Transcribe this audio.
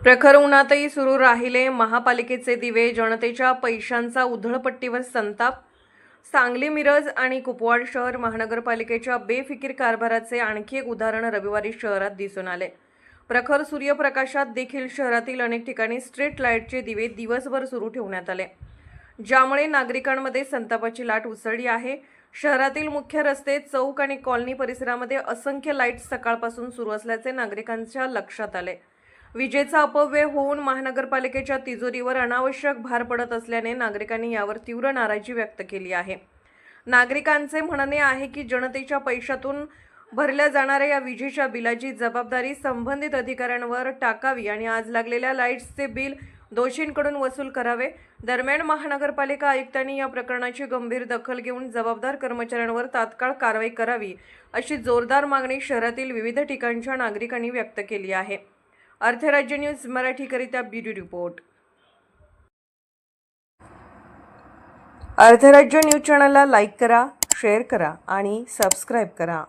प्रखर उन्हातही सुरू राहिले महापालिकेचे दिवे. जनतेच्या पैशांचा उधळपट्टीवर संताप. सांगली, मिरज आणि कुपवाड शहर महानगरपालिकेच्या बेफिकीर कारभाराचे आणखी एक उदाहरण रविवारी शहरात दिसून आले. प्रखर सूर्यप्रकाशात देखील शहरातील अनेक ठिकाणी स्ट्रीट लाईटचे दिवे दिवसभर सुरू ठेवण्यात आले, ज्यामुळे नागरिकांमध्ये संतापाची लाट उसळली आहे. शहरातील मुख्य रस्ते, चौक आणि कॉलनी परिसरामध्ये असंख्य लाईट्स सकाळपासून सुरू असल्याचे नागरिकांच्या लक्षात आले. विजेचा अपव्यय होऊन महानगरपालिकेच्या तिजोरीवर अनावश्यक भार पडत असल्याने नागरिकांनी यावर तीव्र नाराजी व्यक्त केली आहे. नागरिकांचे म्हणणे आहे की जनतेच्या पैशातून भरल्या जाणाऱ्या या विजेच्या बिलाची जबाबदारी संबंधित अधिकाऱ्यांवर टाकावी आणि आज लागलेल्या लाईट्सचे बिल दोषींकडून वसूल करावे. दरम्यान महानगरपालिका आयुक्तांनी या प्रकरणाची गंभीर दखल घेऊन जबाबदार कर्मचाऱ्यांवर तात्काळ कारवाई करावी, अशी जोरदार मागणी शहरातील विविध ठिकाणच्या नागरिकांनी व्यक्त केली आहे. Arthrajya news मराठीकरिता bureau report. Arthrajya news चॅनलला लाईक करा, शेअर करा आणि सबस्क्राईब करा.